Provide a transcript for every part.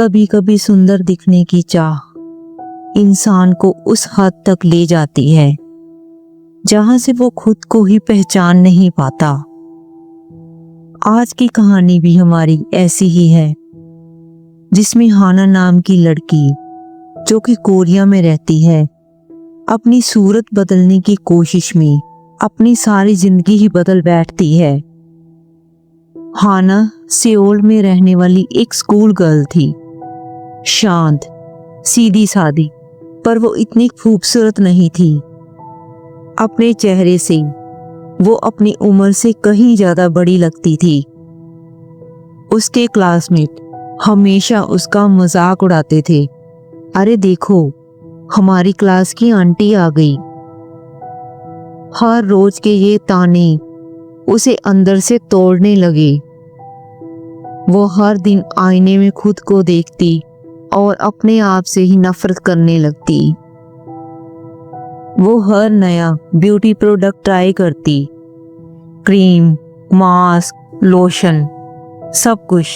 कभी कभी सुंदर दिखने की चाह इंसान को उस हद तक ले जाती है जहां से वो खुद को ही पहचान नहीं पाता। आज की कहानी भी हमारी ऐसी ही है, जिसमें हाना नाम की लड़की जो कि कोरिया में रहती है, अपनी सूरत बदलने की कोशिश में अपनी सारी जिंदगी ही बदल बैठती है। हाना सियोल में रहने वाली एक स्कूल गर्ल थी, शांत, सीधी सादी, पर वो इतनी खूबसूरत नहीं थी। अपने चेहरे से वो अपनी उम्र से कहीं ज्यादा बड़ी लगती थी। उसके क्लासमेट हमेशा उसका मजाक उड़ाते थे, अरे देखो हमारी क्लास की आंटी आ गई। हर रोज के ये ताने उसे अंदर से तोड़ने लगे। वो हर दिन आईने में खुद को देखती और अपने आप से ही नफरत करने लगती। वो हर नया ब्यूटी प्रोडक्ट ट्राई करती, क्रीम, मास्क, लोशन, सब कुछ,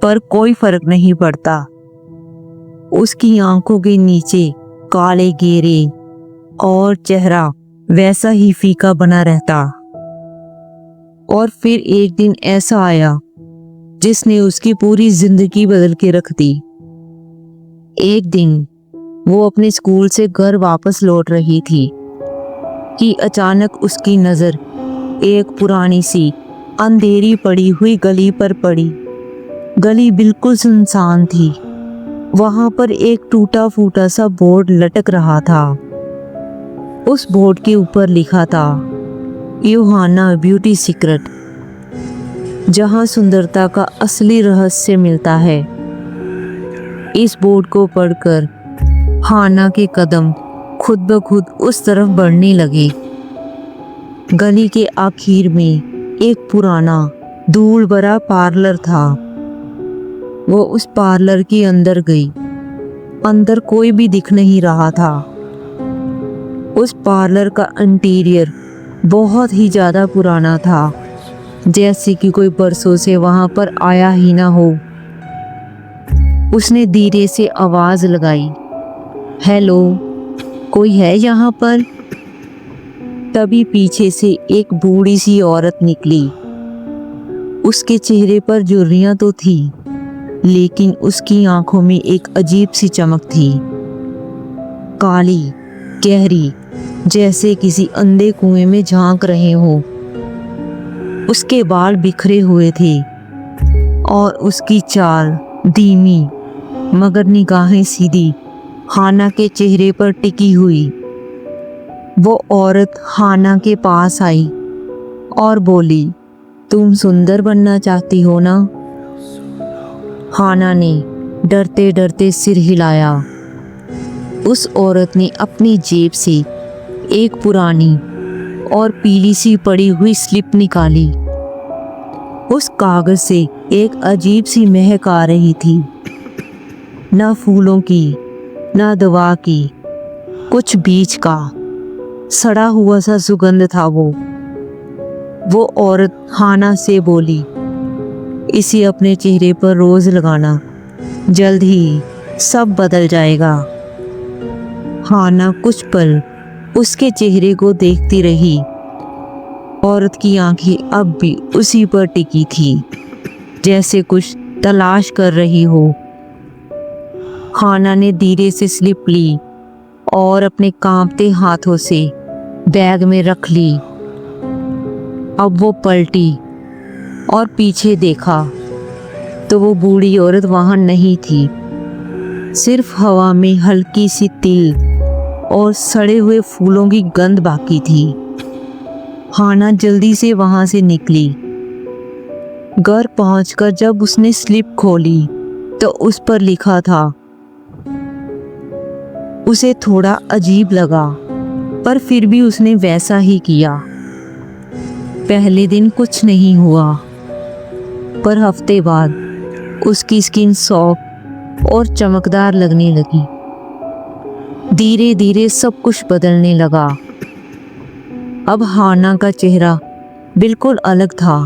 पर कोई फर्क नहीं पड़ता। उसकी आंखों के नीचे काले घेरे और चेहरा वैसा ही फीका बना रहता। और फिर एक दिन ऐसा आया जिसने उसकी पूरी जिंदगी बदल के रख दी। एक दिन वो अपने स्कूल से घर वापस लौट रही थी कि अचानक उसकी नजर एक पुरानी सी अंधेरी पड़ी हुई गली पर पड़ी। गली बिल्कुल सुनसान थी। वहां पर एक टूटा फूटा सा बोर्ड लटक रहा था। उस बोर्ड के ऊपर लिखा था, यूहाना ब्यूटी सीक्रेट, जहां सुंदरता का असली रहस्य मिलता है। इस बोर्ड को पढ़कर हाना के कदम खुद ब खुद उस तरफ बढ़ने लगे। गली के आखिर में एक पुराना धूल भरा पार्लर था। वो उस पार्लर के अंदर गई। अंदर कोई भी दिख नहीं रहा था। उस पार्लर का इंटीरियर बहुत ही ज्यादा पुराना था, जैसे कि कोई बरसों से वहां पर आया ही ना हो। उसने धीरे से आवाज लगाई, हेलो, कोई है यहाँ पर? तभी पीछे से एक बूढ़ी सी औरत निकली। उसके चेहरे पर झुर्रियां तो थी, लेकिन उसकी आंखों में एक अजीब सी चमक थी, काली, गहरी, जैसे किसी अंधे कुएं में झांक रहे हो। उसके बाल बिखरे हुए थे और उसकी चाल धीमी, मगर निगाहें सीधी हाना के चेहरे पर टिकी हुई। वो औरत हाना के पास आई और बोली, तुम सुंदर बनना चाहती हो ना? हाना ने डरते डरते सिर हिलाया। उस औरत ने अपनी जेब से एक पुरानी और पीली सी पड़ी हुई स्लिप निकाली। उस कागज से एक अजीब सी महक आ रही थी, ना फूलों की, ना दवा की, कुछ बीज का सड़ा हुआ सा सुगंध था वो औरत हाना से बोली, इसे अपने चेहरे पर रोज लगाना, जल्द ही सब बदल जाएगा। हाना कुछ पल उसके चेहरे को देखती रही। औरत की आंखें अब भी उसी पर टिकी थी, जैसे कुछ तलाश कर रही हो। हाना ने धीरे से स्लिप ली और अपने कांपते हाथों से बैग में रख ली। अब वो पलटी और पीछे देखा तो वो बूढ़ी औरत वहां नहीं थी। सिर्फ हवा में हल्की सी तिल और सड़े हुए फूलों की गंध बाकी थी। हाना जल्दी से वहां से निकली। घर पहुंचकर जब उसने स्लिप खोली तो उस पर लिखा था। उसे थोड़ा अजीब लगा, पर फिर भी उसने वैसा ही किया। पहले दिन कुछ नहीं हुआ, पर हफ्ते बाद उसकी स्किन सॉफ्ट और चमकदार लगने लगी। धीरे धीरे सब कुछ बदलने लगा। अब हाना का चेहरा बिल्कुल अलग था,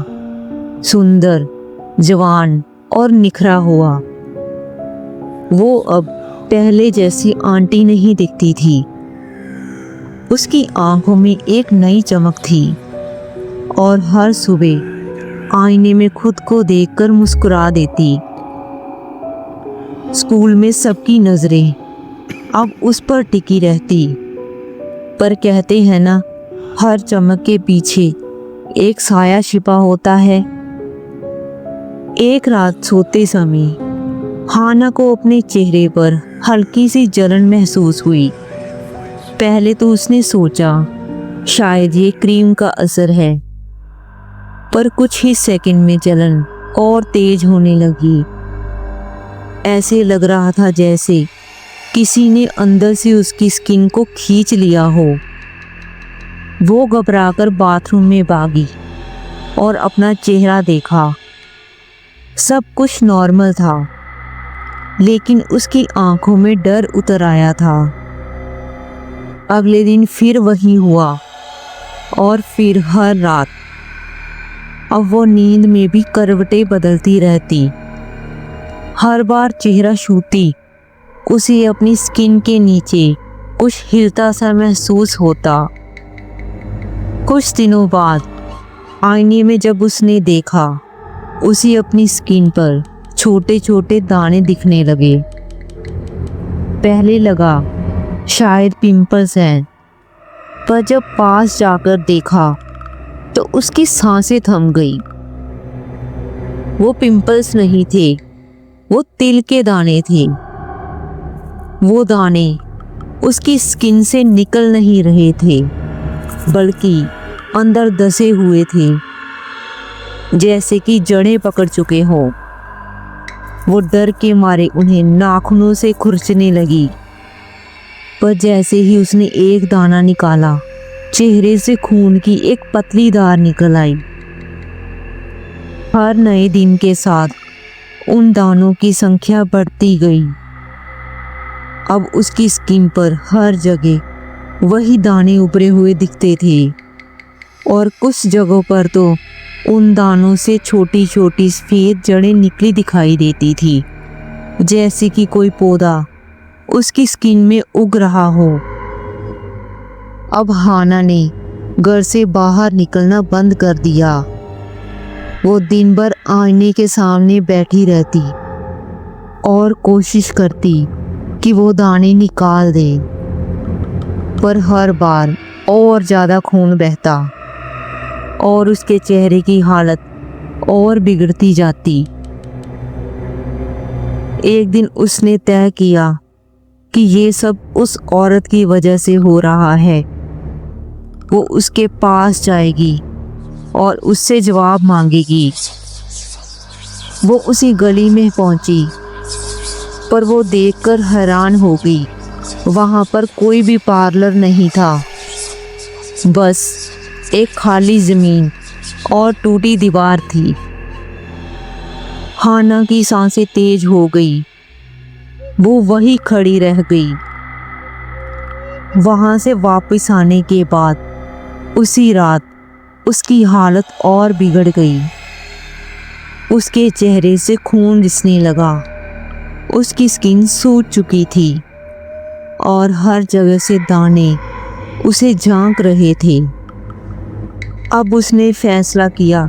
सुंदर, जवान और निखरा हुआ। वो अब पहले जैसी आंटी नहीं दिखती थी। उसकी आंखों में एक नई चमक थी और हर सुबह आईने में खुद को देखकर मुस्कुरा देती। स्कूल में सबकी नजरें अब उस पर टिकी रहती, पर कहते हैं ना, हर चमक के पीछे एक साया छिपा होता है। एक रात सोते समय हाना को अपने चेहरे पर हल्की सी जलन महसूस हुई। पहले तो उसने सोचा शायद ये क्रीम का असर है, पर कुछ ही सेकंड में जलन और तेज होने लगी। ऐसे लग रहा था जैसे किसी ने अंदर से उसकी स्किन को खींच लिया हो। वो घबराकर बाथरूम में भागी और अपना चेहरा देखा। सब कुछ नॉर्मल था, लेकिन उसकी आंखों में डर उतर आया था। अगले दिन फिर वही हुआ और फिर हर रात। अब वो नींद में भी करवटें बदलती रहती। हर बार चेहरा छूती उसे अपनी स्किन के नीचे कुछ हिलता सा महसूस होता। कुछ दिनों बाद आईने में जब उसने देखा, उसे अपनी स्किन पर छोटे छोटे दाने दिखने लगे। पहले लगा शायद पिंपल्स हैं, पर जब पास जाकर देखा तो उसकी सांसें थम गई। वो पिंपल्स नहीं थे, वो तिल के दाने थे। वो दाने उसकी स्किन से निकल नहीं रहे थे, बल्कि अंदर दसे हुए थे, जैसे कि जड़ें पकड़ चुके हों। वो डर के मारे उन्हें नाखूनों से खुरचने लगी, पर जैसे ही उसने एक दाना निकाला, चेहरे से खून की एक पतली धार निकल आई। हर नए दिन के साथ उन दानों की संख्या बढ़ती गई। अब उसकी स्किन पर हर जगह वही दाने उभरे हुए दिखते थे, और कुछ जगहों पर तो उन दानों से छोटी छोटी सफेद जड़ें निकली दिखाई देती थी, जैसे कि कोई पौधा उसकी स्किन में उग रहा हो। अब हाना ने घर से बाहर निकलना बंद कर दिया। वो दिन भर आईने के सामने बैठी रहती और कोशिश करती कि वो दाने निकाल दे, पर हर बार और ज़्यादा खून बहता और उसके चेहरे की हालत और बिगड़ती जाती। एक दिन उसने तय किया कि ये सब उस औरत की वजह से हो रहा है। वो उसके पास जाएगी और उससे जवाब मांगेगी। वो उसी गली में पहुंची, पर वो देखकर हैरान हो गई। वहां पर कोई भी पार्लर नहीं था, बस एक खाली जमीन और टूटी दीवार थी। हाना की सांसें तेज हो गई। वो वहीं खड़ी रह गई। वहां से वापस आने के बाद उसी रात उसकी हालत और बिगड़ गई। उसके चेहरे से खून रिसने लगा, उसकी स्किन सूज चुकी थी और हर जगह से दाने उसे झांक रहे थे। अब उसने फैसला किया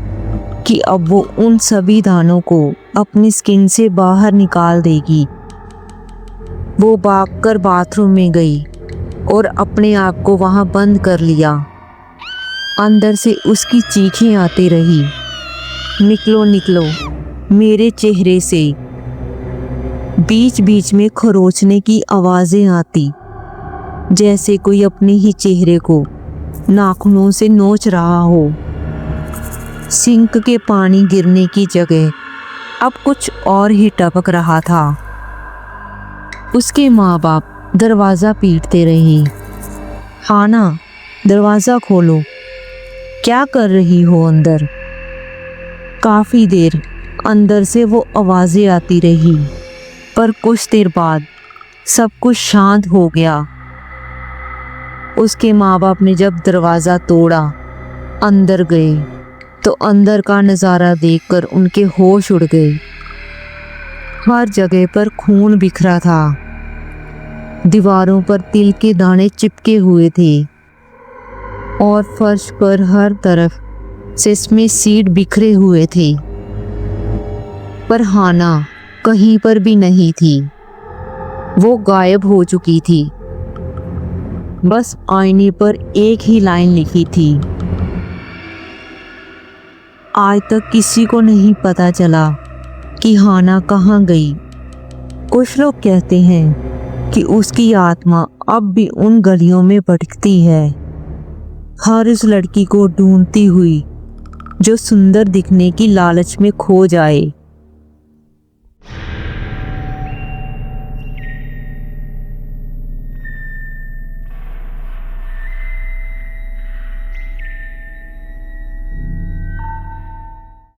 कि अब वो उन सभी दानों को अपनी स्किन से बाहर निकाल देगी। वो भागकर बाथरूम में गई और अपने आप को वहां बंद कर लिया। अंदर से उसकी चीखें आती रही, निकलो निकलो मेरे चेहरे से। बीच बीच में खरोचने की आवाजें आती, जैसे कोई अपने ही चेहरे को नाखूनों से नोच रहा हो। सिंक के पानी गिरने की जगह अब कुछ और ही टपक रहा था। उसके माँ बाप दरवाज़ा पीटते रहे, हाना दरवाज़ा खोलो, क्या कर रही हो अंदर। काफ़ी देर अंदर से वो आवाज़ें आती रही, पर कुछ देर बाद सब कुछ शांत हो गया। उसके माँ बाप ने जब दरवाज़ा तोड़ा, अंदर गए, तो अंदर का नज़ारा देखकर उनके होश उड़ गए। हर जगह पर खून बिखरा था। दीवारों पर तिल के दाने चिपके हुए थे और फर्श पर हर तरफ सेसमे सीड बिखरे हुए थे। पर हाना कहीं पर भी नहीं थी। वो गायब हो चुकी थी। बस आईने पर एक ही लाइन लिखी थी, आज तक किसी को नहीं पता चला कि हाना कहाँ गई। कुछ लोग कहते हैं कि उसकी आत्मा अब भी उन गलियों में भटकती है, हर उस लड़की को ढूंढती हुई जो सुंदर दिखने की लालच में खो जाए।